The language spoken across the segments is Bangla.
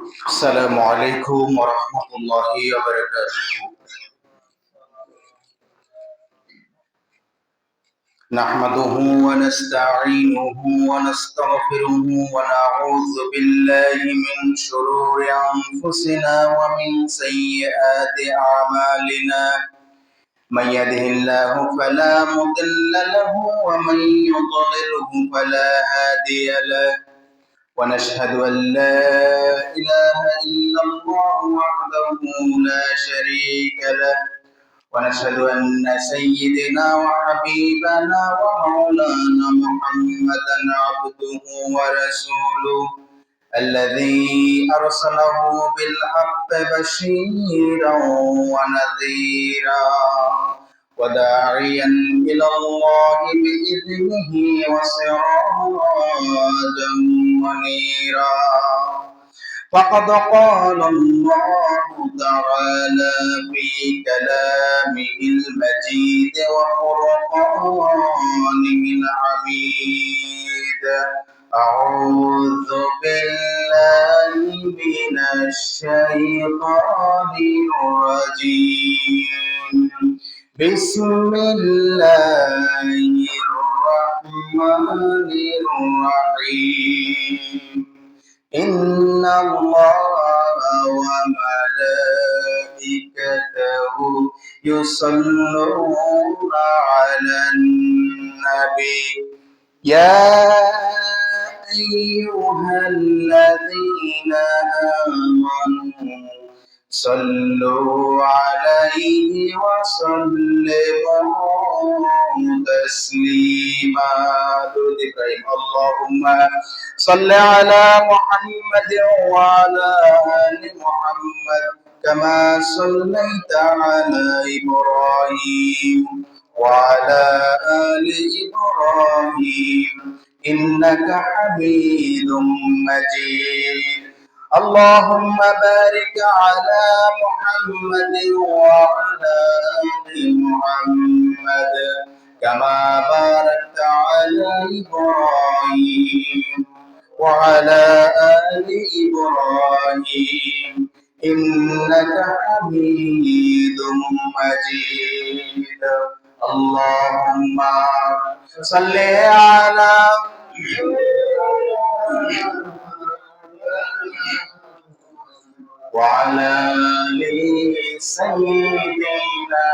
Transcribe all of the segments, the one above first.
السلام عليكم ورحمة الله وبركاته. نحمده ونستعينه ونستغفره ونعوذ بالله من شرور أنفسنا ومن سيئات أعمالنا. من يهده الله فلا مضل له ومن يضلله فلا هادي له. ونشهد أن لا إله إلا الله وحده لا شريك له. ونشهد أن سيدنا وحبيبنا ومولانا محمدا عبده ورسوله الذي أرسله بالحق بشيرا ونذيرا وداعيا إلى الله بإذنه وسراجا منيرا. فقد قال الله تعالى في كلامه المجيد وقرآنه الحميد: أعوذ بالله من الشيطان الرجيم. بسم الله الرحمن الرحيم. إن الله وملائكته يصلون على النبي يا أيها الذين آمنوا صلوا عليه وسلموا تسليما. اللهم صل على محمد وعلى آل محمد كما صليت على إبراهيم وعلى آل إبراهيم إنك حميد مجيد. اللهم بارك على محمد وعلى آل محمد كما باركت على إبراهيم وعلى آل إبراهيم إنك حميد مجيد. اللهم صل على وعلى آل سيدنا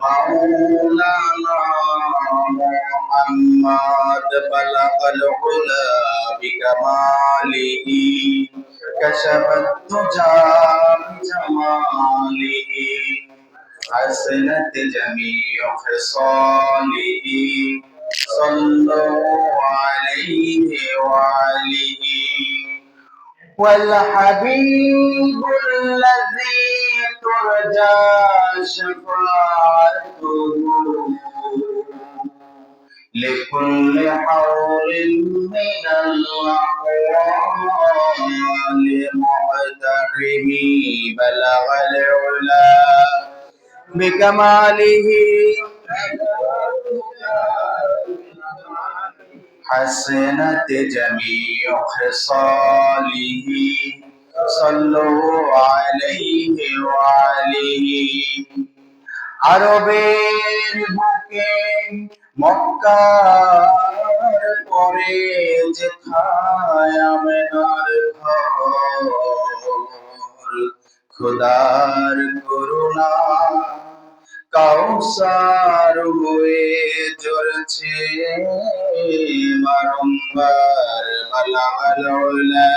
مولانا محمد. بلغ العلا بكماله كشف الدجى بجماله حسنت جميع خصاله صلوا عليه وعليه. والحبيب الذي ترجى شفاعته لكل حول من الأحوال محترم. بلغ العلا بكماله حسنت جميع خصاله صلوا عليه وعليه. আরবের বুকে মক্কার পরে যেথায় আমেনার ঘর, খোদার করুণা কাউসার হয়ে জ্বলছে বারংবার। বালাগাল উলা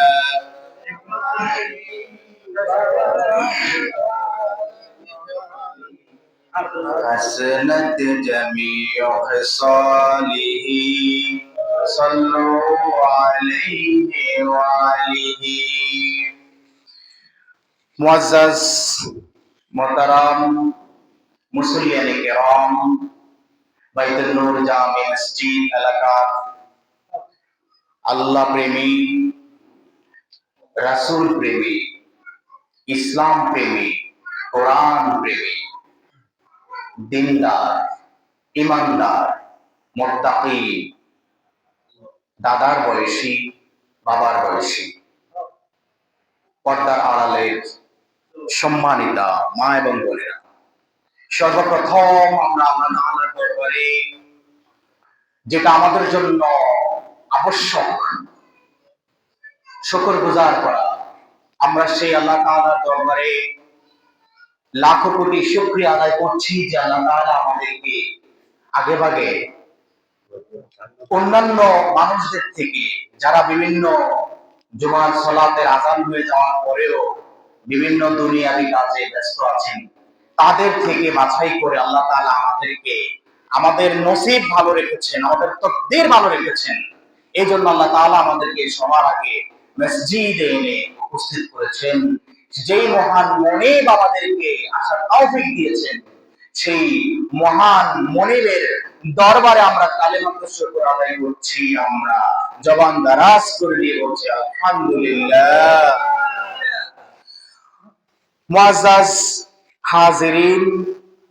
حسنت جميع خصاله صلوا عليه وعليه. মুআজ্জাজ মোহতারাম মুসল্লিয়ানে কেরাম, বাইতুল নূর জামে মসজিদ এলাকার আল্লাহ প্রেমী, রাসূল প্রেমী, ইসলাম প্রেমী, কোরআন প্রেমী, দিনদার, ইমানদার, মুত্তাকি, দাদার বয়সী, বাবার বয়সী, পর্দার আড়ালের সম্মানিতা মা এবং বোনেরা, সর্বপ্রথম আমরা আল্লাহর দরবারে যেটা আমাদের জন্য আবশ্যক শুকরগুজার করা। আমরা সেই আল্লাহ তাআলার দরবারে লাখো কোটি শুকরিয়া আদায় করছি যে আল্লাহ তাআলা আমাদেরকে আগেভাগে অন্যান্য মানুষদের থেকে, যারা বিভিন্ন জুমার সালাতের আযান হয়ে যাওয়ার পরেও বিভিন্ন দুনিয়াবি কাজে ব্যস্ত আছেন, তাদের থেকে বাছাই করে আল্লাহ তাআলা আমাদেরকে আমাদের নসিব ভালো রেখেছেন, আমাদের তকদীর ভালো রেখেছেন। এই জন্য আল্লাহ তাআলা আমাদেরকে সবার আগে মসজিদে এনে উপস্থিত করেছেন। যেই মহান মনিব আমাদেরকে আসার তৌফিক দিয়েছেন, সেই মহান মনিবের দরবারে আমরা কালেমাতুল শুকর আদায় করছি। আমরা জবান দারাজ করে দিয়ে বলছি আলহামদুলিল্লাহ। মুআজ্জাজ হাজিরিন,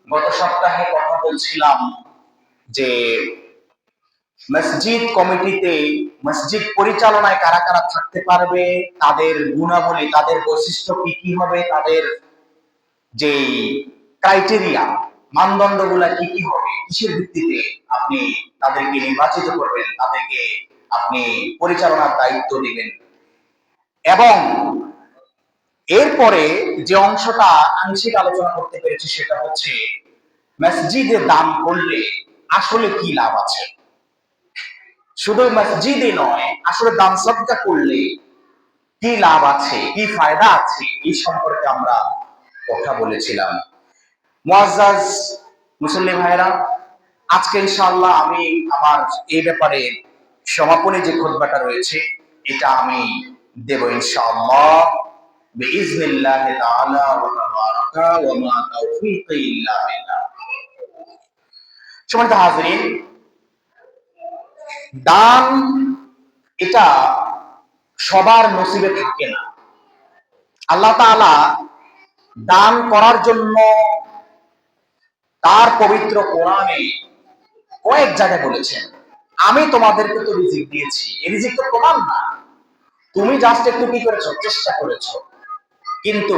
গত সপ্তাহে কথা বলছিলাম যে মসজিদ কমিটিতে, মসজিদ পরিচালনায় কারা কারা থাকতে পারবে, তাদের গুণাবলী, তাদের বৈশিষ্ট্য কি কি হবে, তাদের যে ক্রাইটেরিয়া, মানদণ্ডগুলা কি কি হবে, কিসের ভিত্তিতে আপনি তাদেরকে নির্বাচিত করবেন, তাদেরকে আপনি পরিচালনার দায়িত্ব দিবেন। এবং এরপরে যে অংশটা আংশিক আলোচনা করতে পেরেছি সেটা হচ্ছে মসজিদে দান করলে আসলে কি লাভ আছে। শুধু মসজিদে নয়, আসলে দান সদকা করলে কি লাভ আছে, কি ফায়দা আছে, এই সম্পর্কে আমরা কথা বলেছিলাম। মুআজ্জাজ মুসল্লি ভাইরা, আজকে ইনশাআল্লাহ আমি আমার এই ব্যাপারে সমাপনী যে খুতবাটা রয়েছে এটা আমি দেব ইনশাআল্লাহ বিইজনিল্লাহ তাআলা ওয়া তাবারাকা ওয়া মা তাওফীকি ইল্লা বিল্লাহ। সম্মানিত হাজিরিন, দান এটা সবার নসিবে থাকে না। আল্লাহ তাআলা দান করার জন্য তার পবিত্র কোরআনে কয়েক জায়গায় বলেছেন, আমি তোমাদেরকে তো রিজিক দিয়েছি, এই রিজিক তো তোমার না, তুমি জাস্ট একটু কি করেছো, চেষ্টা করেছো। কিন্তু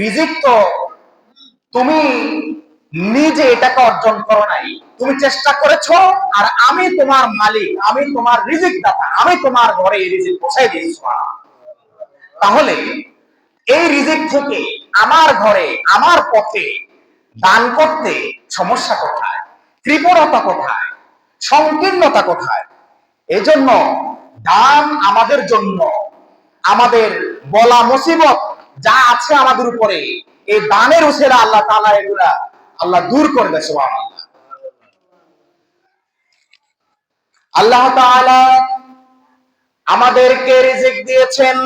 রিজিক তো তুমি নিজে এটাকে অর্জন করো নাই, তুমি চেষ্টা করেছো, আর আমি তোমার মালিক, আমি তোমার রিজিক দাতা, আমি তোমার ঘরে এই রিজিক পৌঁছাই দিয়েছি। তাহলে এই রিজিক থেকে আমার ঘরে, আমার পথে দান করতে সমস্যা কোথায়, কৃপণতা কোথায়, সংকীর্ণতা কোথায়? এজন্য দান আমাদের জন্য, আমাদের বলা মুসিবত যা আছে আমাদের উপরে, এই দানের উসিলা আল্লাহ তাআলা এগুলা আল্লাহ দূর করবে। সুবহানাল্লাহ। আল্লাহ তাআলা আমাদেরকে রিজিক দিয়েছেন,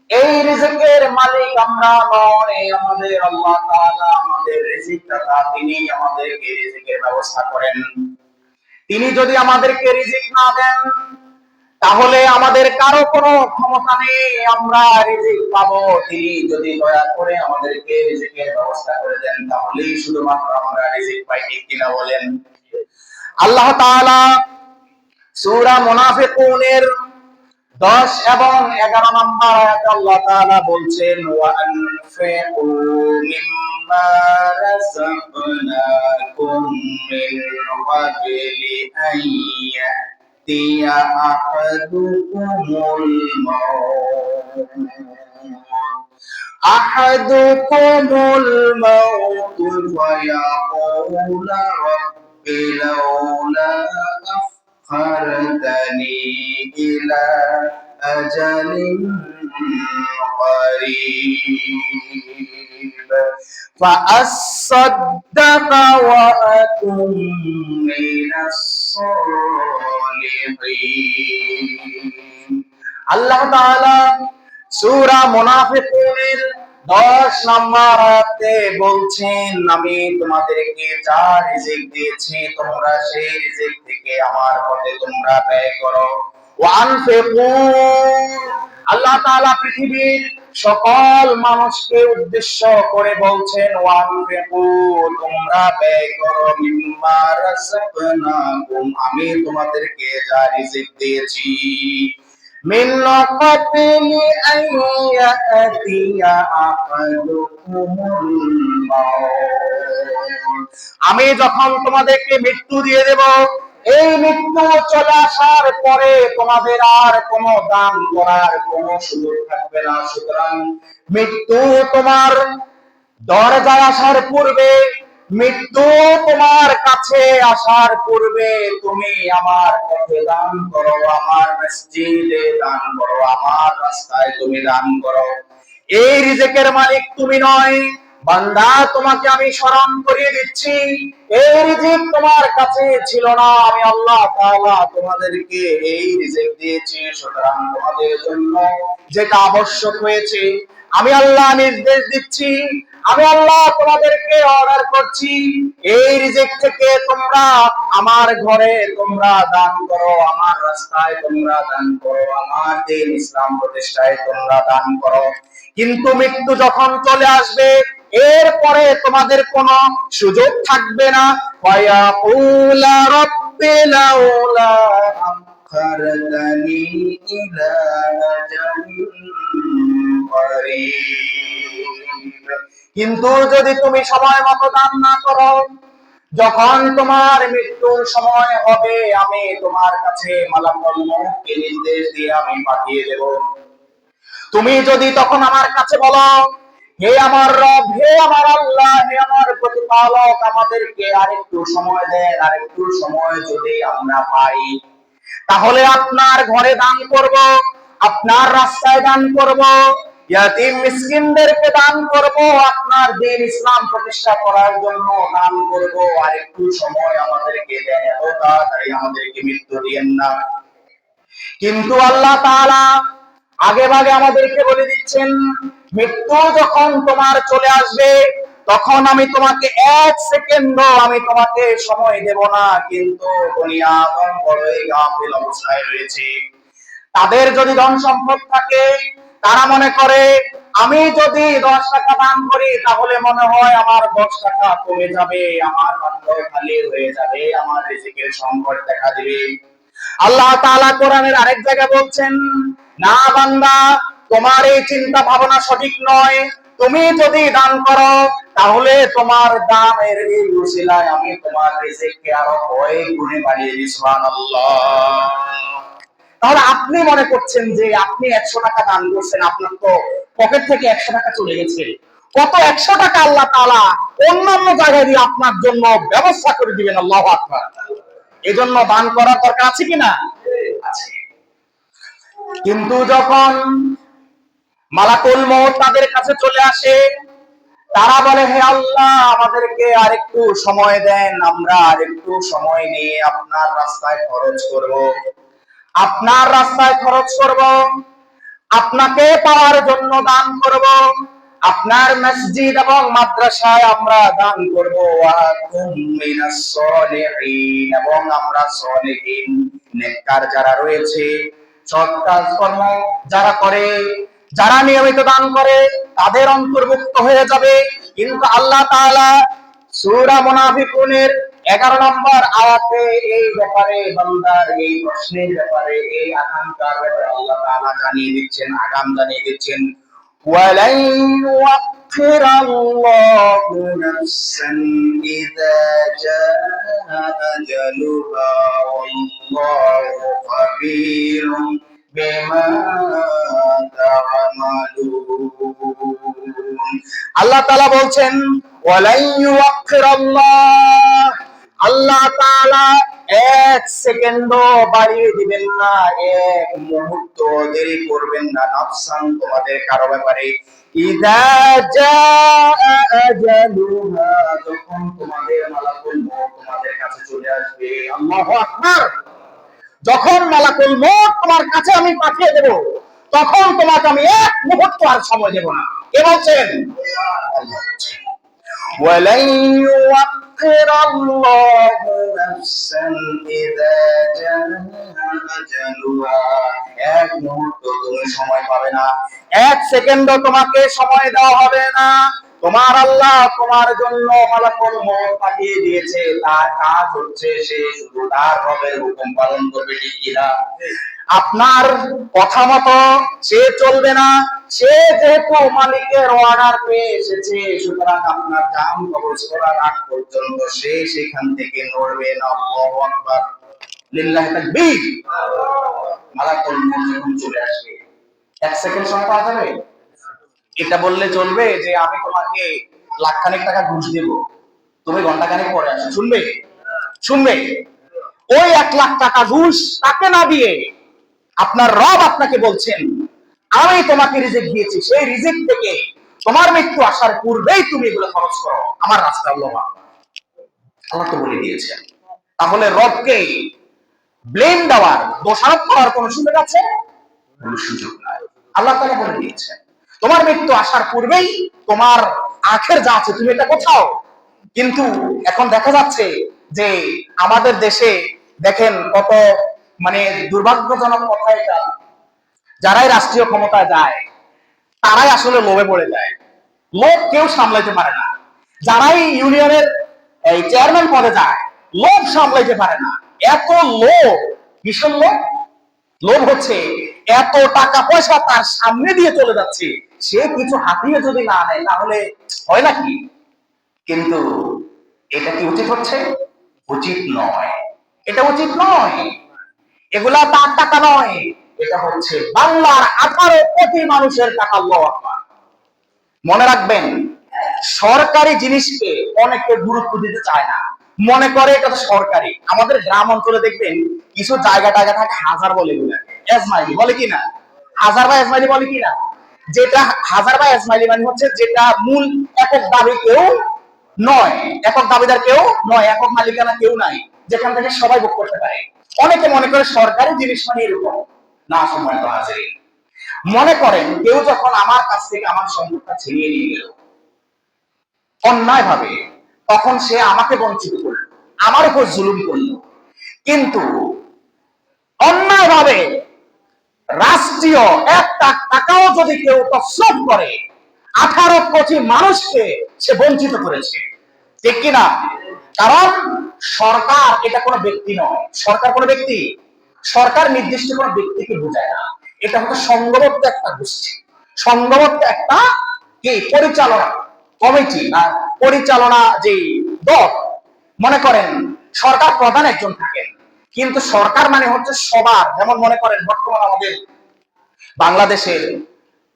এই রিজিকের মালিক আমরা নয়, আমাদের আল্লাহ তাআলা আমাদের রিজিক দাতা, তিনি আমাদেরকে রিজিকের ব্যবস্থা করেন। তিনি যদি আমাদেরকে রিজিক না দেন তাহলে আমাদের কারো কোনো ক্ষমতা নেই আমরা রিজিক পাবো। তিনি যদি দয়া করে আমাদেরকে রিজিকের ব্যবস্থা করে দেন তাহলেই শুধুমাত্র আমরা রিজিক পাই, ঠিক কিনা বলেন? আল্লাহ তাআলা সূরা মুনাফিকুনের 10 এবং 11 নম্বর আয়াতে আল্লাহ তাআলা বলছেন, ওয়া আনফিকু মিম্মা রাযাকনাকুম মিন ক্বাবলি আন ইয়াতিয়া আহাদুকুমুল মাউত ফায়াকুলা রাব্বি লাউলা أخرتني إلى أجل قريب فأصدق وأكن من الصالحين। আল্লাহ তাআলা সূরা মুনাফিকুনের 10 নম্বর আয়াতে বলছেন, আমি তোমাদেরকে যা রিজিক দিয়েছি তোমরা সেই রিজিক থেকে আমার পথে তোমরা ব্যয় করো। ওয়ানফিকু, আল্লাহ তাআলা পৃথিবীর সকল মানুষকে উদ্দেশ্য করে বলছেন, ওয়ানফিকু, তোমরা ব্যয় করো, মিম্মা রাযাকনাকুম, আমি তোমাদেরকে যা রিজিক দিয়েছি। মিন ক্বাবলি আন ইয়াতিয়া আহাদুকুমুল মাউত। আমি যখন তোমাদেরকে মৃত্যু দিয়ে দেব, এই মৃত্যু চলে আসার পরে তোমাদের আর কোনো দান করার কোনো সুযোগ থাকবে না। সুতরাং মৃত্যু তোমার দরজায় আসার পূর্বে, মৃত্যু তোমার কাছে আসার পূর্বে তুমি আমার পথে দান করো, আমার মসজিদে দান করো, আমার রাস্তায় তুমি দান করো। এই রিজিকের মালিক তুমি নয় বান্দা, তোমাকে আমি স্মরণ করিয়ে দিচ্ছি, এই রিজিক তোমার কাছে ছিল না, আমি আল্লাহ তাআলা তোমাদেরকে এই রিজিক দিয়েছি। সুতরাং তোমাদের জন্য যেটা আবশ্যক হয়েছে আমি আল্লাহ নির্দেশ দিচ্ছি, আমি আল্লাহ তোমাদেরকে অর্ডার করছি, এই রিজিক থেকে তোমরা আমার ঘরে তোমরা দান করো, আমার রাস্তায় তোমরা দান করো, আমার দ্বীন ইসলাম প্রতিষ্ঠায় তোমরা দান করো। কিন্তু মৃত্যু যখন চলে আসবে, এরপরে তোমাদের কোনো সুযোগ থাকবে না। ওয়ায়াকুলা রাব্বি লাউলা আখখারতানি ইলা আজালিন করিব। কিন্তু যদি তুমি সময় মতো দান না করো, যখন তোমার মৃত্যুর সময় হবে আমি তোমার কাছে মালাকুল মউতকে নির্দেশ দিয়ে আমি পাঠিয়ে দেব। তুমি যদি তখন আমার কাছে বলো, হে আমার রব, হে আমার আল্লাহ, হে আমার প্রতিপালক, আমাদেরকে আরেকটু সময় দেন, আরেকটু সময় যদি আমরা পাই, তাহলে আপনার ঘরে দান করব, আপনার রাস্তায় দান করব, ইয়াতীম মিসকিনদেরকে দান করব, আপনার দ্বীন ইসলাম প্রতিষ্ঠা করার জন্য দান করব। আরেকটু সময় আমাদেরকে দেন, এত তাড়াতাড়ি আমাদেরকে মৃত্যু দিয়েন না। কিন্তু আল্লাহ তাআলা আগে ভাগে আমাদেরকে বলে দিচ্ছেন, মৃত্যু যখন তোমার চলে আসবে তখন আমি তোমাকে এক সেকেন্ড আমি তোমাকে সময় দেব না। কিন্তু বনি আদম বড়ই গাফিল অবস্থায় রয়েছে। তাদের যদি ধন সম্পদ থাকে, তারা মনে করে আমি যদি 10 টাকা দান করি তাহলে মনে হয় আমার 10 টাকা কমে যাবে, আমার ভাগ্য খালি হয়ে যাবে, আমার রিজিকের সংকট দেখা দিবে। আল্লাহ তাআলা কোরআনের আরেক জায়গায় বলছেন, না বান্দা, তোমার এই চিন্তা ভাবনা সঠিক নয়। তুমি যদি দান করো তাহলে তোমার দানের এই উসিলায় আমি তোমার রিজিককে আরো কয়েক গুণে বাড়িয়ে দিই। সুবহানাল্লাহ। তাহলে আপনি মনে করছেন যে আপনি 100 টাকা দান করছেন, আপনার তো পকেট থেকে 100 টাকা চলে গেছে, কত 100 টাকা আল্লাহ তাআলা অন্যান্য জায়গায় দিয়ে আপনার জন্য ব্যবস্থা করে দিবেন। আল্লাহু আকবার। এজন্য দান করার দরকার আছে কিনা? আছে। কিন্তু যখন মালাকুল মউত তাদের কাছে চলে আসে, তারা বলে, হে আল্লাহ, আমাদেরকে আরেকটু সময় দেন, আমরা আরেকটু সময় নিয়ে আপনার রাস্তায় খরচ করব, আপনার রাস্তায় খরচ করব, আপনাকে পাওয়ার জন্য দান করব, আপনার মসজিদ এবং মাদ্রাসায় আমরা দান করব, এবং আমরা সলিহিন নেককার যারা রয়েছে, সৎ কাজকর্ম যারা করে, যারা নিয়মিত দান করে, তাদের অন্তর্ভুক্ত হয়ে যাবে। কিন্তু আল্লাহ তাআলা সূরা মুনাফিকুনের 11 নম্বর আয়াতে এই ব্যাপারে, বান্দার এই প্রশ্নের ব্যাপারে, এই আকাঙ্ক্ষার ব্যাপারে আল্লাহ তাআলা জানিয়ে দিচ্ছেন, আগাম জানিয়ে দিচ্ছেন, ওয়ালাই ইউআখিরাল্লাহু নাফসান ইযা জাআ আজালুহা ওয়াল্লাহু খাবীরুম বিমা তা'মালুন। আল্লাহ তাআলা বলছেন, ওয়ালাই ইউআখিরাল্লাহ, আল্লাহ তাআলা এক সেকেন্ড বাড়িয়ে দিবেন না, এক মুহূর্ত দেরি করবেন না, নাফসান তোমাদের কারো ব্যাপারে, ইযা জাআ আজালুহা, যখন তোমাদের মালাকুল মউত তোমাদের কাছে চলে আসবে। আল্লাহু আকবার। যখন মালাকুল মউত তোমার কাছে আমি পাঠিয়ে দেব, তখন তোমাকে আমি এক মুহূর্ত আর সময় দেব না। কে বলছেন? আল্লাহ বলছেন, ওয়ালাই ইউআখিরাল্লাহু নাফসান ইযা জাআ আজালুহা, এক মুহূর্ত তুমি সময় পাবে না, এক সেকেন্ডও তোমাকে সময় দেওয়া হবে না। তোমার আল্লাহ তোমার জন্য মালাকুল মউত পাঠিয়ে দিয়েছে, তার কাজ হচ্ছে সে শুধু তার রবের হুকুম পালন করবে, ঠিক কিনা? আপনার কথা মতো সে চলবে না। সে যেহেতু মালিকের অর্ডার পেয়ে এসেছে, সুতরাং আপনার জান কবজ করার আগ পর্যন্ত সে সেখান থেকে নড়বে না। আল্লাহু আকবার, লিল্লাহি তাকবীর। মালাকুল মউত যখন চলে আসবে, এক সেকেন্ড সময় পাওয়া যাবে? এটা বললে চলবে যে আমি তোমাকে লাখখানেক টাকা ঘুষ দেব, তুমি ঘন্টাখানেক পরে আসো? শুনবে? শুনবে? ওই 1 লাখ টাকা ঘুষ তাকে না দিয়ে আপনার রব আপনাকে বলছেন, আমি তোমাকে রিজিক দিয়েছি, সেই রিজিক থেকে তোমার মৃত্যু আসার পূর্বেই তুমি এগুলো খরচ করো আমার রাস্তায়। আল্লাহ তো বলে দিয়েছেন। তাহলে রবকে ব্লেম দেওয়ার, দোষারোপ করার কোন সুযোগ আছে? কোনো সুযোগ নাই। আল্লাহ তাআলা বলে দিয়েছেন তোমার মৃত্যু আসার পূর্বেই তোমার আখের যা আছে তুমি এটা কোথাও। কিন্তু এখন দেখা যাচ্ছে যে আমাদের দেশে দেখেন কত মানে দুর্ভাগ্যজনক কথা এটা, যারাই রাষ্ট্রীয় ক্ষমতায় যায় তারাই আসলে লোভে পড়ে যায়। লোভ কেউ সামলাইতে পারে না। যারাই ইউনিয়নের এই চেয়ারম্যান পদে যায়, লোভ সামলাইতে পারে না। এত লোভ, ভীষণ লোভ। লোভ হচ্ছে এত টাকা পয়সা তার সামনে দিয়ে চলে যাচ্ছে, সে কিছু হাতিয়ে যদি না নেয় তাহলে হয় নাকি? কিন্তু এটা কি উচিত হচ্ছে? উচিত নয়, এটা উচিত নয়। এগুলা তার টাকা নয়, এটা হচ্ছে বাংলার 18 কোটি মানুষের টাকা। আল্লাহু আকবার। মনে রাখবেন, সরকারি জিনিসকে অনেকে গুরুত্ব দিতে চায় না, মনে করে এটা তো সরকারি। আমাদের গ্রাম অঞ্চলে দেখবেন কিছু জায়গা টায়গা থাকে, হাজার বলে এজমাইলি বলে কিনা, হাজার বা এজমাইলি বলে কিনা। যেটা হাজার বা এজমাইলি মানে হচ্ছে যেটা মূল একক দাবি কেউ নয়, একক দাবিদার কেউ নয়, একক মালিকানা কেউ নাই, যেখান থেকে সবাই ভোগ করতে পারে। অনেকে মনে করে সরকারি জিনিস মানে এরকম না। সম্মানিত হাজিরিন, মনে করেন কেউ যখন আমার কাছ থেকে আমার সম্পদটা ছিনিয়ে নিয়ে গেল অন্যায় ভাবে, তখন সে আমাকে বঞ্চিত করলো, আমার উপর জুলুম করলো। কিন্তু অন্যায় ভাবে রাষ্ট্রীয় 1 টাকাও যদি কেউ তসরুফ করে, 18 কোটি মানুষকে সে বঞ্চিত করেছে, ঠিক কিনা? কারণ সরকার এটা কোনো ব্যক্তি নয়। সরকার কোনো ব্যক্তি, সরকার নির্দিষ্ট কোনো ব্যক্তিকে বোঝায় না। এটা হচ্ছে সংঘবদ্ধ একটা গোষ্ঠী, সংঘবদ্ধ একটা কি পরিচালনা কমিটি না পরিচালনা যে দল। মনে করেন সরকার প্রধান একজন থাকেন, কিন্তু সরকার মানে হচ্ছে সবার। যেমন মনে করেন বর্তমান আমাদের বাংলাদেশের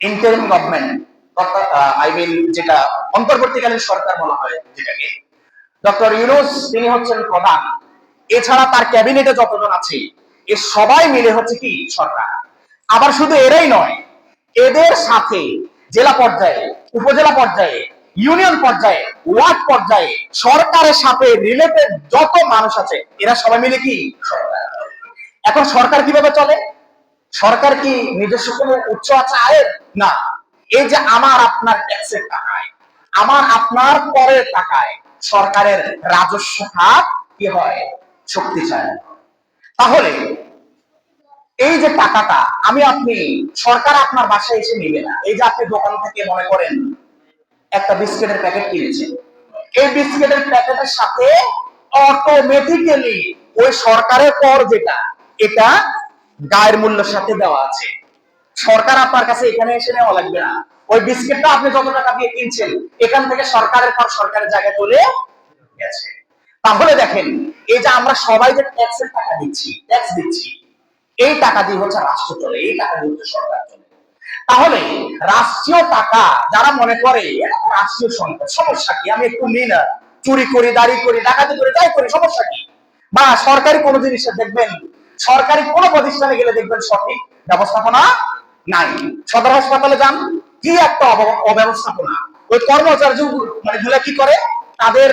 ইন্টারিম গভর্নমেন্ট, অর্থাৎ আই মিন যেটা অন্তর্বর্তীকালীন সরকার বলা হয় যেটাকে, ডক্টর ইউনূস তিনি হচ্ছেন প্রধান। এছাড়া তার ক্যাবিনেটে যতজন আছে এ সবাই মিলে হচ্ছে কি সরকার। আবার শুধু এরাই নয়, এদের সাথে জেলা পর্যায়ে, উপজেলা পর্যায়ে, ইউনিয়ন পর্যায়ে, ওয়ার্ড পর্যায়ে সরকারের সাথে রিলেটেড যত মানুষ আছে এরা সবাই মিলে কি সরকার। এখন সরকার কিভাবে চলে? সরকার কি নিজস্ব কোনো উচ্চ আছে আয়ের? না। এই যে আমার আপনার ট্যাক্সের টাকায়, আমার আপনার করের টাকায় সরকারের রাজস্ব খাত কি হয়? শক্তিশালী। তাহলে এই যে টাকাটা আমি আপনি, সরকার আপনার বাসায় এসে নিবে না। এই যে আপনি দোকান থেকে মনে করেন একটা বিস্কিটের প্যাকেট কিনেছেন, এই বিস্কিটের প্যাকেটের সাথে অটোমেটিক্যালি ওই সরকারের কর যেটা, এটা গায়ের মূল্যের সাথে দেওয়া আছে। সরকার আপনার কাছে এখানে এসে নেওয়া লাগবে না। ওই বিস্কিটটা আপনি যত টাকা দিয়ে কিনছেন এখান থেকে সরকারের কর সরকারের জায়গায় চলে গেছে। তাহলে দেখেন, এই যে আমরা সবাই যে ট্যাক্সের টাকা দিচ্ছি, ট্যাক্স দিচ্ছি, এই টাকা দিয়ে হচ্ছে রাষ্ট্র চলে, এই টাকা দিয়ে হচ্ছে সরকার চলে। তাহলে রাষ্ট্রীয় টাকা যারা মনে করে রাষ্ট্রীয় সম্পদ, সমস্যা কি, আমি একটু নিই না, চুরি করি, দাড়ি করি, ডাকাতি করি, যাই করি, সমস্যা কি? বা সরকারি কোনো জিনিসে দেখবেন, সরকারি কোনো প্রতিষ্ঠানে গেলে দেখবেন সঠিক ব্যবস্থাপনা নাই। সদর হাসপাতালে যান, কি একটা অব্যবস্থাপনা। ওই কর্মচারী মানে গুলা কি করে, তাদের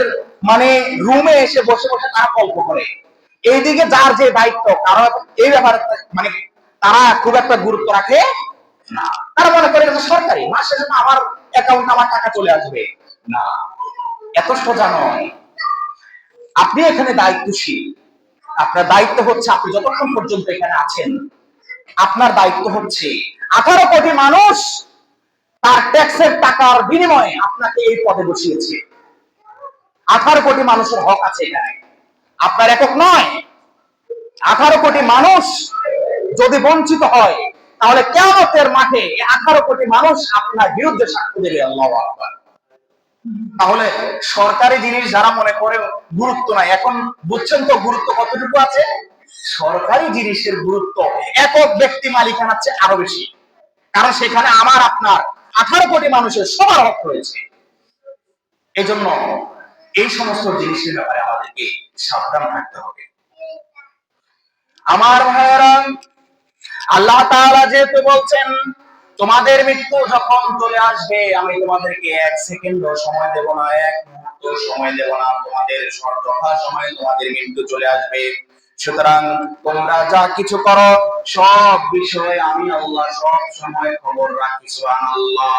মানে রুমে এসে বসে বসে তারা গল্প করে। এইদিকে যার যে দায়িত্ব, কারণ এই ব্যাপারে মানে তারা খুব একটা গুরুত্ব রাখে না। তারা মনে করে এটা সরকারি, মাসে আমার অ্যাকাউন্টে আমার টাকা চলে আসবে। না, এত সোজা নয়। আপনি এখানে দায়িত্বশীল। আপনার দায়িত্ব হচ্ছে, আপনি যতক্ষণ পর্যন্ত এখানে আছেন আপনার দায়িত্ব হচ্ছে 18 কোটি মানুষ তার ট্যাক্সের টাকার বিনিময়ে আপনাকে এই পদে বসিয়েছে। 18 কোটি মানুষের হক আছে এখানে, আপনার একক নয়। 18 কোটি মানুষ যদি বঞ্চিত হয়, তাহলে কিয়ামতের মাঠে 18 কোটি মানুষ আপনার বিরুদ্ধে সাক্ষ্য দেবে। আল্লাহু আকবার। তাহলে সরকারি জিনিস যারা মনে করে গুরুত্ব নাই, এখন বুঝছেন তো গুরুত্ব কতটুকু আছে। সরকারি জিনিসের গুরুত্ব একক ব্যক্তি মালিকানার চেয়ে আরো বেশি, কারণ সেখানে আমার আপনার 18 কোটি মানুষের সবার হক রয়েছে। এই জন্য এই সমস্ত জিনিসের ব্যাপারে আমাদেরকে সাবধান থাকতে হবে। আমার ভাইয়েরা, আল্লাহ তাআলা যেহেতু বলছেন তোমাদের মৃত্যু যখন চলে আসবে, আমি তোমাদেরকে 1 সেকেন্ডও সময় দেব না, 1 মুহূর্ত সময় দেব না, তোমাদের যথা সময় তোমাদের মৃত্যু চলে আসবে। সুতরাং তোমরা যা কিছু করো সব বিষয়ে আমি আল্লাহ সব সময় খবর রাখি। সুবহানাল্লাহ।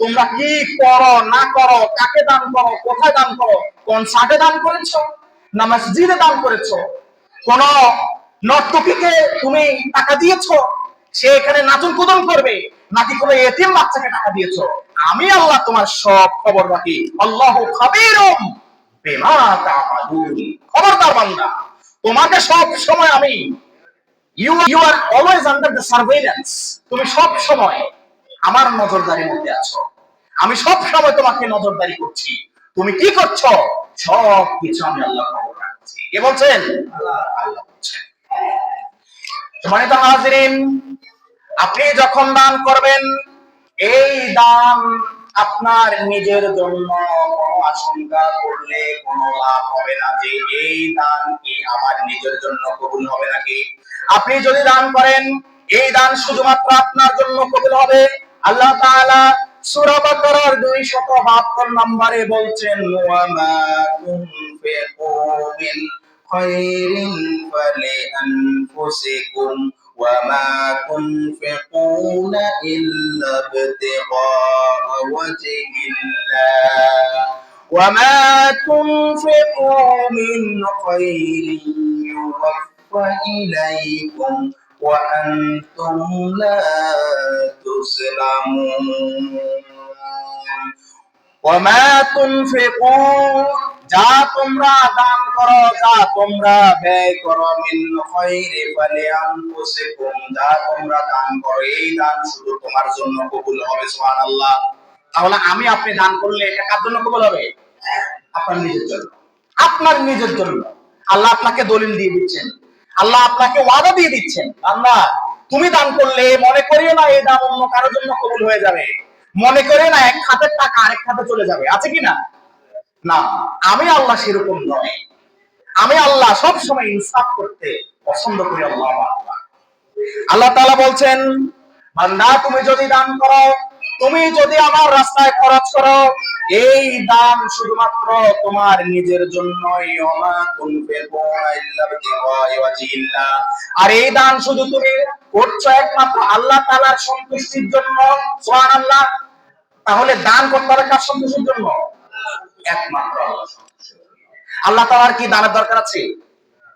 তোমরা কি করো না করো, কাকে দান করো, কোথায় দান করো, কনসার্টে দান করেছো না মসজিদে দান করেছো, কোন নর্তকীকে তুমি টাকা দিয়েছো সে এখানে নাচন কুদন করবে, নাকি কোনো এতিম বাচ্চাকে টাকা দিয়েছো, আমি আল্লাহ তোমার সব খবর রাখি। আল্লাহু খাবীরুম বিমা তা'মালুন। খবরদার বান্দা, তোমাকে সব সময় আমি, you are always under the surveillance, তুমি সব সময় আমার নজরদারির মধ্যে আছো। আমি সব সময় তোমাকে নজরদারি করছি, তুমি কি করছো সব কিছু আমি আল্লাহ খবর রাখছি। কে বলছেন? আল্লাহ বলছেন। সম্মানিত হাজিরিন, আপনি যখন দান করবেন, এই দান আপনার নিজের জন্য কোনো আশঙ্কা করলে কোনো লাভ হবে না যে এই দান কি আমার নিজের জন্য কবুল হবে নাকি। আপনি যদি দান করেন, এই দান শুধুমাত্র আপনার জন্য কবুল হবে। আল্লাহ তাআলা সূরা বাকারার 272 নম্বরে বলছেন, ওয়া মা তুনফিকু মিন খায়রিন ফালিআনফুসিকুম ওয়া মা তুনফিকুনা ইল্লা ইবতিগা ওয়াজহিল্লাহ ওয়া মা তুনফিকু মিন খায়রিন ইউওয়াফা ইলাইকুম ওয়া আনতুম লা তুজলামুন। ওয়া মা তুনফিকু, যা তোমরা দান করো, যা তোমরা ব্যয় করো, মিন খায়রি ফালিআনফুসিকুম, যা তোমরা দান করো এই দান শুধু তোমার জন্য কবুল হবে। সুবহানাল্লাহ। তাহলে আমি আপনি দান করলে এটা কার জন্য কবুল হবে? আপনার নিজের জন্য, আপনার নিজের জন্য। আল্লাহ আপনাকে দলিল দিয়ে দিচ্ছেন, আল্লাহ আপনাকে ওয়াদা দিয়ে দিচ্ছেন, আল্লাহ তুমি দান করলে মনে করিও না এই দান অন্য কারোর জন্য কবুল হয়ে যাবে, মনে করে না এক খাতের টাকা আরেক খাতে চলে যাবে, আছে কিনা? না, আমি আল্লাহ সেরকম নয়। আমি আল্লাহ সব সময় ইনসাফ করতে পছন্দ করি। আল্লাহ আল্লাহ তাআলা বলছেন, বান্দা তুমি যদি দান করো, তুমি যদি আমার রাস্তায় খরচ করো, এই দান শুধুমাত্র তোমার নিজের জন্যই। ওমা তুনফিকুনা ইল্লা বিতিগা ওয়াজহিল্লাহ, আর এই দান শুধু তুমি করছো একমাত্র আল্লাহ তাআলার সন্তুষ্টির জন্য। সুবহানাল্লাহ। তাহলে দান করতে হবে কার সন্তুষ্টির জন্য? একমাত্র আল্লাহর সন্তুষ্টির জন্য। আল্লাহ তাআলার কি দানের দরকার আছে?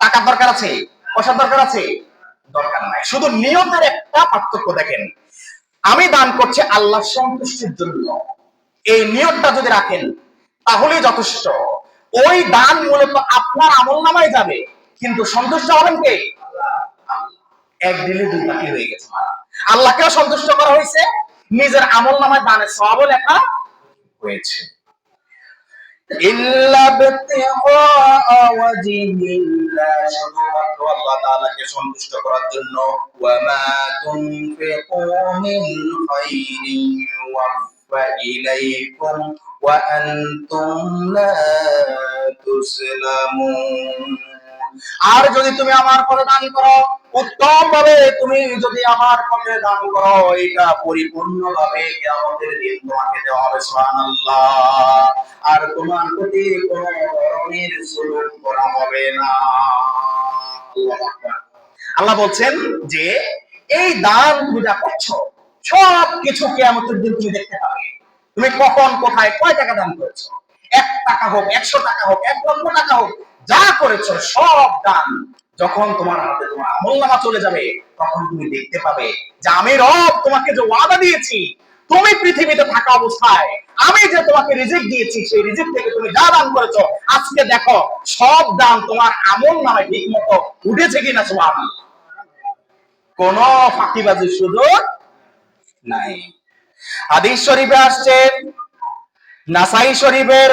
টাকার দরকার আছে? পয়সার দরকার আছে? দরকার নাই। শুধু নিয়তের একটা পার্থক্য দেখেন, আমি দান করছি আল্লাহর সন্তুষ্টির জন্য, এই নিয়তটা যদি রাখেন তাহলেই যথেষ্ট। ওই দান মূলত আপনার আমলনামায় যাবে, কিন্তু সন্তুষ্ট হবেন কে? এক দিলে দুই পাখি হয়ে গেছে। আল্লাহকেও সন্তুষ্ট করা হয়েছে, নিজের আমলনামায় দানের সওয়াবও লেখা হয়েছে। ইল্লা বিতিগা ওয়াজহিল্লাহ, শুধুমাত্র আল্লাহ তাআলাকে সন্তুষ্ট করার জন্য। ওয়া মা তুনফিকু মিন খায়রিন ইউওয়াফা ইলাইকুম ওয়া আনতুম লা তুজলামুন। আর যদি তুমি আমার পথে দান করো, উত্তম ভাবে তুমি যদি আমার পথে দান করো, এটা পরিপূর্ণভাবে কিয়ামতের দিন তোমাকে দেওয়া হবে। সুবহানাল্লাহ। আর তোমার প্রতি কোনো ধরনের জুলুম করা হবে না। আল্লাহু আকবার। আল্লাহ বলছেন যে এই দান তুমি যা করছো সব কিছু কিয়ামতের দিন তুমি দেখতে পাবে। তুমি কখন কোথায় কয় টাকা দান করেছো, 1 টাকা হোক, 100 টাকা হোক, 1 লক্ষ টাকা হোক, যা করেছো সব দান যখন তোমার হাতে তোমার আমলনামা চলে যাবে, তখন তুমি দেখতে পাবে যে আমি রব তোমাকে যে ওয়াদা দিয়েছি তুমি পৃথিবীতে থাকা অবস্থায় আমি যে তোমাকে রিজিক দিয়েছি, সেই রিজিক থেকে তুমি যা দান করেছো, আজকে দেখো সব দান তোমার আমল নামে ঠিক মতো উঠেছে কিনা। সুবহানাল্লাহ। কোন ফাঁকিবাজির সুযোগ নাই। হাদিস শরীফে আসছে, নাসাই শরীফের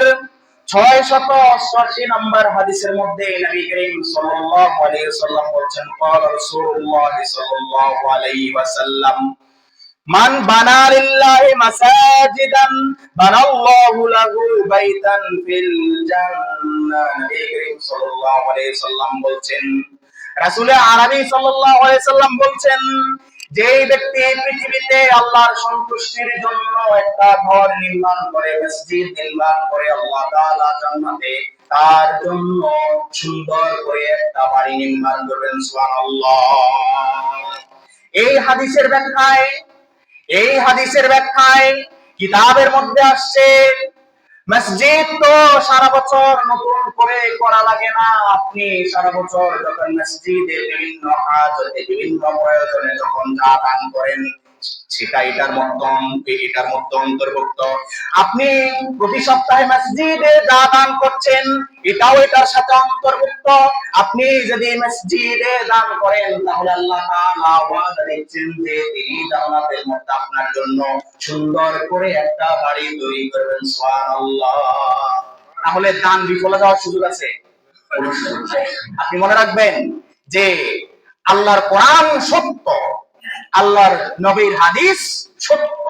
688 নম্বর হাদিসের মধ্যে নবী করিম সাল্লাল্লাহু আলাইহি ওয়াসাল্লাম বলেছেন, قال রাসূলুল্লাহ সাল্লাল্লাহু আলাইহি ওয়াসাল্লাম, মান বানা লিল্লাহি মাসাজিদান বানাল্লাহু লাহু বাইতান ফিল জান্নাহ। নবী করিম সাল্লাল্লাহু আলাইহি ওয়াসাল্লাম বলছেন, রাসূল আরবি সাল্লাল্লাহু আলাইহি ওয়াসাল্লাম বলছেন, যে ব্যক্তি পৃথিবীতে আল্লাহর সন্তুষ্টির জন্য একটা ঘর নির্মাণ করে, মসজিদ নির্মাণ করে, আল্লাহ তাআলা জান্নাতে তার জন্য সুন্দর করে একটা বাড়ি নির্মাণ করবেন। সুবহানাল্লাহ। এই হাদিসের ব্যাখ্যায় কিতাবের মধ্যে আসছে, মসজিদ তো সারা বছর নতুন করে করা লাগে না। আপনি সারা বছর যখন মসজিদে বিভিন্ন হাজতে, বিভিন্ন প্রয়োজনে যখন যা দান করেন, সেটা এটার মধ্যে অন্তর্ভুক্ত। আপনি প্রতি সপ্তাহে মসজিদে যা দান করছেন, এটাও এটার সাথে অন্তর্ভুক্ত। আপনি যদি মসজিদে দান করেন, তাহলে আল্লাহ তাআলা ওয়াদা দিচ্ছেন যে তিনি জান্নাতের মধ্যে আপনার জন্য সুন্দর করে একটা বাড়ি তৈরি করবেন। সুবহানাল্লাহ। তাহলে দান বিফলে যাওয়ার সুযোগ আছে? আপনি মনে রাখবেন যে আল্লাহর কোরআন সত্য, আল্লাহর নবীর হাদিস সত্য,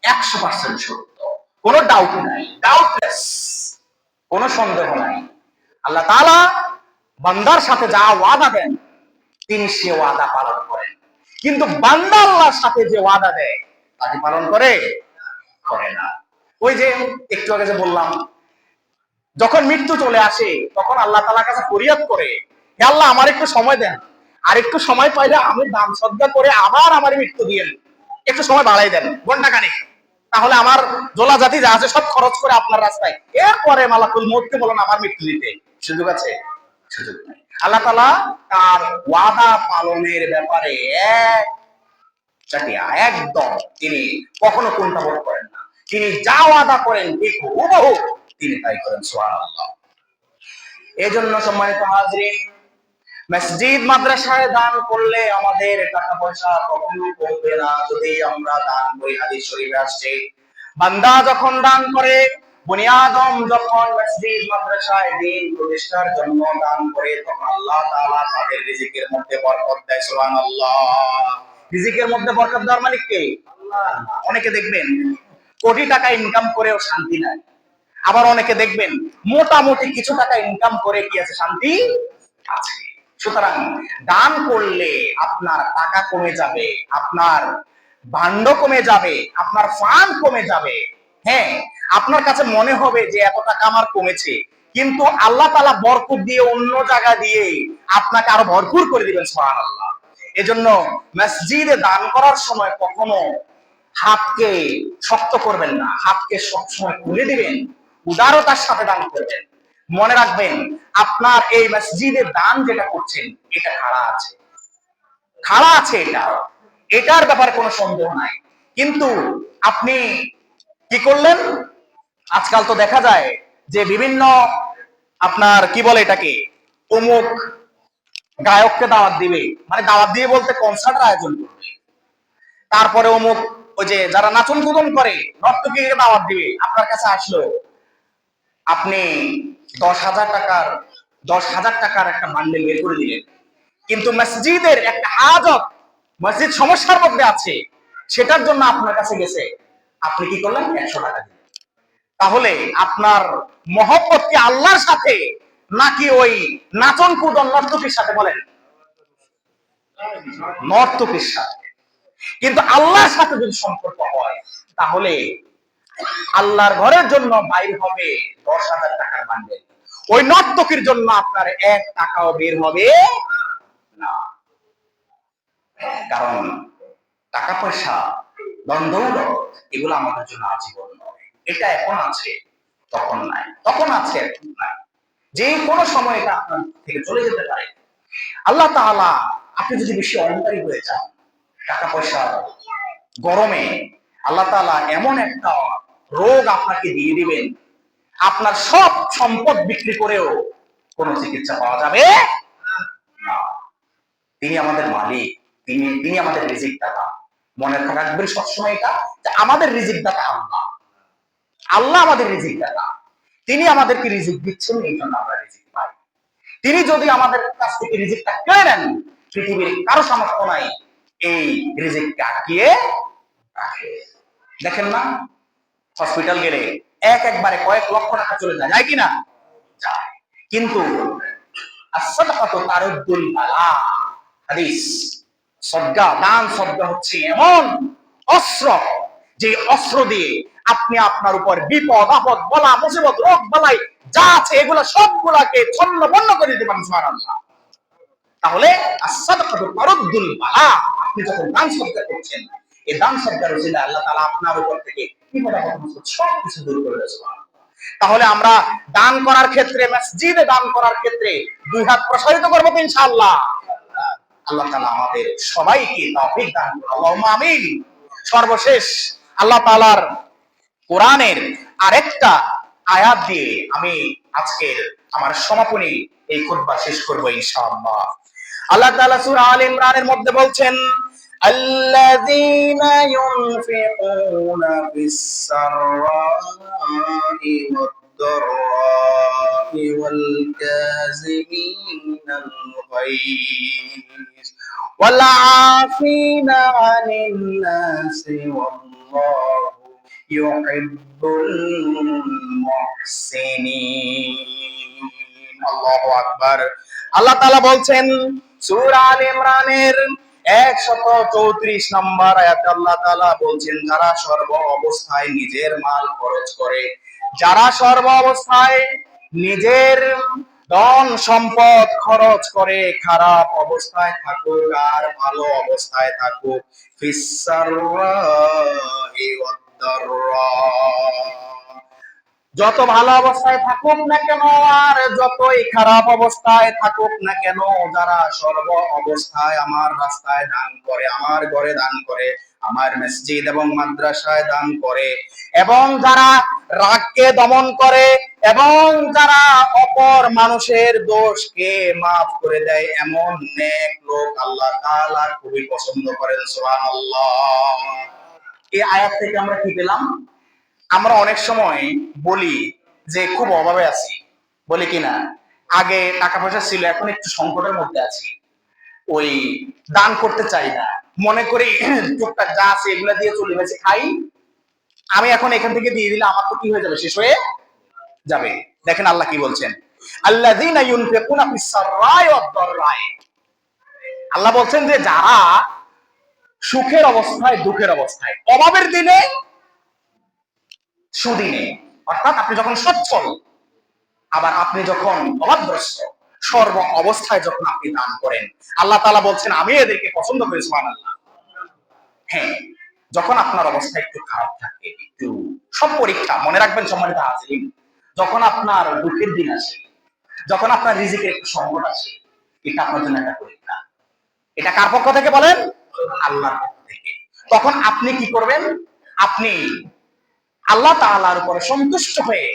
100% সত্য, কোনো ডাউট নাই, ডাউটলেস, কোনো সন্দেহ নাই। আল্লাহ তাআলা বান্দার সাথে যা ওয়াদা দেন, তিনি সে ওয়াদা পালন করেন। কিন্তু বান্দা আল্লাহর সাথে যে ওয়াদা দেয়, তাকে পালন করে না। ওই যে একটু আগে যে বললাম, যখন মৃত্যু চলে আসে, তখন আল্লাহ তাআলার কাছে ফরিয়াদ করে, হে আল্লাহ, আমার একটু সময় দেন, আর একটু সময় পাইলে আমি দান সদকা করে আবার আমার মৃত্যু দিয়েন, একটু সময় বাড়াই দেন ঘন্টাখানেক, তাহলে আমার জোলা জাতি যা আছে সব খরচ করে আপনার রাস্তায়, এরপরে মালাকুল মউতকে বলেন আমার মৃত্যু দিতে। সুযোগ আছে? সুযোগ নাই। আল্লাহ তাআলা তার ওয়াদা পালনের ব্যাপারে একদম তিনি কখনো কুণ্ঠাবোধ করেন না। তিনি যা ওয়াদা করেন ঠিক হুবহু তিনি তাই করেন। সুবহানাল্লাহ। এজন্য সম্মানিত হাজরিন, মসজিদ মাদ্রাসায় দান করলে আমাদের টাকা পয়সা কখনো কমবে না যদি আমরা দান করি। হাদিস শরীফে আসছে, বান্দা যখন দান করে, বনি আদম যখন মসজিদ মাদ্রাসায় দ্বীন প্রতিষ্ঠার জন্য দান করে, তখন আল্লাহ তাআলা তাদের রিজিকের মধ্যে বরকত দেয়। সুবহানাল্লাহ। রিজিকের মধ্যে বরকত দেওয়ার মালিক কে? আল্লাহ। অনেকে দেখবেন কোটি টাকা ইনকাম করেও শান্তি নাই, আবার অনেকে দেখবেন মোটামুটি কিছু টাকা ইনকাম করে কি আছে? শান্তি আছে। সুতরাং দান করলে আপনার টাকা কমে যাবে, আপনার ভাণ্ড কমে যাবে, আপনার ফান্ড কমে যাবে। হ্যাঁ, আপনার কাছে মনে হবে যে এত টাকা আমার কমেছে, কিন্তু আল্লাহ তাআলা বরকত দিয়ে অন্য জায়গা দিয়ে আপনাকে আরো ভরপুর করে দিবেন। সুবহানাল্লাহ। এজন্য মসজিদে দান করার সময় কখনো হাতকে শক্ত করবেন না, হাতকে সবসময় খুলে দিবেন, উদারতার সাথে দান করবেন। মনে রাখবেন, আপনার এই মসজিদে দান যেটা করছেন, এটা খাড়া আছে, এটার ব্যাপারে কোনো সন্দেহ নাই। কিন্তু আপনি কি করলেন? আজকাল তো দেখা যায় যে বিভিন্ন আপনার কি বলে এটাকে, অমুক গায়ককে দাওয়াত দিবে, মানে দাওয়াত দিয়ে বলতে কনসার্টের আয়োজন করবে, তারপরে অমুক ওই যে যারা নাচন কুদন করে নর্তকীকে দাওয়াত দিবে, আপনার কাছে আসলো, আপনি 10,000 টাকার একটা বান্ডেল বের করে দিলেন, কিন্তু মসজিদের একটা হাজত, মসজিদ সমস্যার মধ্যে আছে, সেটার জন্য আপনার কাছে গেছে, আপনি কি করলেন? 100 টাকা দিলেন। তাহলে আপনার মহব্বত কি আল্লাহর সাথে নাকি ওই নাচন কুদন নর্তকীর সাথে? বলেন, নর্তকীর সাথে। কিন্তু আল্লাহর সাথে যদি সম্পর্ক হয়, তাহলে আল্লাহর ঘরের জন্য বাইর হবে 10,000 টাকার বান্ডেল, ওই নর্তকীর জন্য আপনার 1 টাকাও বের হবে না। কারণ টাকা পয়সা, দ্বন্দ্ব, এগুলো আমাদের জন্য আজীবন নয়। এটা এখন আছে, তখন নাই, তখন আছে, এখন নাই, যে কোনো সময় এটা আপনার থেকে চলে যেতে পারে। আল্লাহ তাআলা, আপনি যদি বেশি অহংকারী হয়ে যান, টাকা পয়সা গরমে আল্লাহ তাআলা এমন একটা রোগ আপনাকে দিয়ে দিবেন, আপনার সব সম্পদ বিক্রি করেও কোনো চিকিৎসা পাওয়া যাবে না। তিনি আমাদের মালিক, তিনি আমাদের রিজিক দাতা। মনে রাখবেন সবসময় এটা, যে আমাদের রিজিক দাতা আল্লাহ। আল্লাহ আমাদের রিজিক দাতা, তিনি আমাদেরকে রিজিক দিচ্ছেন, এই জন্য আমরা রিজিক পাই। তিনি যদি আমাদের কাছ থেকে রিজিকটা কেড়ে নেন, পৃথিবীর কারো সামর্থ্য নাই এই রিজিককে আটকিয়ে রাখে। দেখেন না, হসপিটাল গেলে একবারে কয়েক লক্ষ টাকা চলে যায়, যায় কিনা? যায়। কিন্তু as-sadaqatu taruddul bala, হাদিস, সদকা, দান সদকা হচ্ছে এমন অস্ত্র, যে অস্ত্র দিয়ে আপনি আপনার উপর বিপদ আপদ বলা মুসিবত রোগ বালাই যা আছে এগুলো সবগুলাকে ছন্নছন্ন করে দিতে পারেন। সুবহানাল্লাহ। তাহলে as-sadaqatu taruddul bala, আপনি যখন দান সদকা করছেন, এই দান সদকার উসিলায় আল্লাহ তাআলা আপনার উপর থেকে বিপদ আপদ মুসিবত সব কিছু দূর করে দেন। সুবহানাল্লাহ। তাহলে আমরা দান করার ক্ষেত্রে, মসজিদে দান করার ক্ষেত্রে দুই হাত প্রসারিত করবো তো ইনশাআল্লাহ। আল্লাহ তাআলা আমাদের সবাইকে তৌফিক দান করুন, আল্লাহুম্মা আমিন। সর্বশেষ আল্লাহ তাআলার কোরআনের আরেকটা আয়াত দিয়ে আমি আজকের আমার সমাপনী এই খুতবা শেষ করব ইনশাআল্লাহ। আল্লাহ তাআলা সূরা আলে ইমরানের মধ্যে বলছেন, আল্লাযীনা ইউনফিকুনা ফিস-সাররা'i ওয়াদ-দাররা'i ওয়াল-কাযিমিনাল গায়জ ওয়াল-'আফিনা 'আনিন নাসি ওয়াল্লাহু ইউহিব্বুল মুহসিনিন। আল্লাহু আকবার। আল্লাহ তাআলা বলছেন সূরা আলে ইমরানের 134 নম্বর আয়াতে আল্লাহ তাআলা বলছেন, যারা সর্ব অবস্থায় নিজের মাল খরচ করে, যারা সর্ব অবস্থায় নিজের ধন সম্পদ খরচ করে, খারাপ অবস্থায় থাকুক আর ভালো অবস্থায় থাকুক, ফিস-সাররা'i ওয়াদ-দাররা, যত ভালো অবস্থায় থাকুক না কেন আর যতই খারাপ অবস্থায় থাকুক না কেন, যারা সর্ব অবস্থায় আমার রাস্তায় দান করে, আমার ঘরে দান করে, আমার মসজিদ এবং মাদ্রাসায় দান করে, এবং যারা রাগকে দমন করে, এবং যারা অপর মানুষের দোষকে মাফ করে দেয়, এমন নেক লোক আল্লাহ তাআলা খুবই পছন্দ করেন। সুবহানাল্লাহ। এই আয়াত থেকে আমরা কি পেলাম? আমরা অনেক সময় বলি যে খুব অভাবে আছি, বলি কিনা, আগে টাকা পয়সা ছিল, এখন একটু সংকটের মধ্যে আছি, ওই দান করতে চাই না, মনে করি টুকটাক যা আছে এগুলা দিয়ে চলে গেছে, খাই, আমি এখন এখান থেকে দিয়ে দিলে আমার তো কি হয়ে যাবে, শেষ হয়ে যাবে। দেখেন আল্লাহ কি বলছেন, আল্লাযীনা ইউনফিকুনা ফিস-সাররা'i ওয়াদ-দাররা'i, আল্লাহ বলছেন যে যারা সুখের অবস্থায়, দুঃখের অবস্থায়, অভাবের দিনে, সুদিনে, অর্থাৎ আপনি যখন সচ্ছল, আবার আপনি যখন অভাবগ্রস্ত, সর্ব অবস্থায় যখন আপনি দান করেন, আল্লাহ তাআলা বলছেন আমি এদেরকে পছন্দ করি। সুবহানাল্লাহ। হ্যাঁ, যখন আপনার অবস্থা একটু খারাপ থাকে, একটু সব পরীক্ষা, মনে রাখবেন সম্মানিত হাজিরিন, যখন আপনার দুঃখের দিন আসে, যখন আপনার রিজিকের একটু সংকট আসে, এটা আপনার জন্য একটা পরীক্ষা। এটা কার পক্ষ থেকে বলেন? আল্লাহর পক্ষ থেকে। তখন আপনি কি করবেন? আপনি আল্লাহ তাআলার উপরে সন্তুষ্ট হয়ে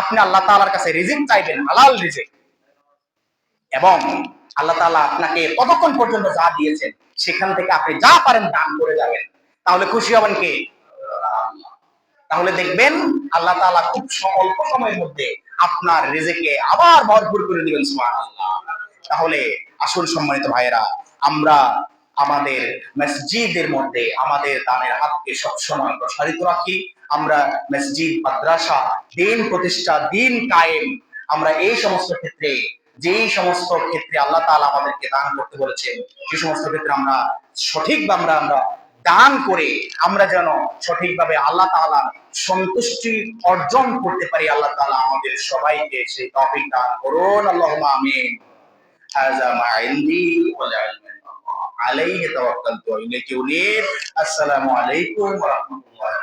আপনি আল্লাহ তাআলার কাছে রিজিক চাইবেন, হালাল রিজিক, এবং আল্লাহ তাআলা আপনাকে ততক্ষণ পর্যন্ত যা দিয়েছেন সেখান থেকে আপনি যা পারেন দান করে যাবেন। তাহলে খুশি হবেন কে? তাহলে দেখবেন আল্লাহ তাআলা খুব অল্প সময়ের মধ্যে আপনার রিজিকে আবার ভরপুর করে দিবেন। সুবহানাল্লাহ। তাহলে আসল সম্মানিত ভাইয়েরা, আমরা আমাদের মসজিদের মধ্যে আমাদের দানের হাতকে সবসময় প্রসারিত রাখি। আমরা মসজিদ, মাদ্রাসা, দিন প্রতিষ্ঠা, দিন কায়েম, আমরা এই সমস্ত ক্ষেত্রে, যেই সমস্ত ক্ষেত্রে আল্লাহ তাআলা আমাদেরকে দান করতে বলেছেন, সেই সমস্ত ক্ষেত্রে আমরা সঠিকভাবে আমরা দান করে আমরা যেন সঠিকভাবে আল্লাহ তাআলার সন্তুষ্টি অর্জন করতে পারি। আল্লাহ তাআলা আমাদের সবাইকে সেই তৌফিক দান করুন, আল্লাহুম্মা আমিন। হাযা মা ইনদি ওয়াল ইলমু আলাইহি তাওয়াক্কালতু ওয়া ইলাইহি উনীব। আসসালামু আলাইকুম ওয়া রাহমাতুল্লাহি।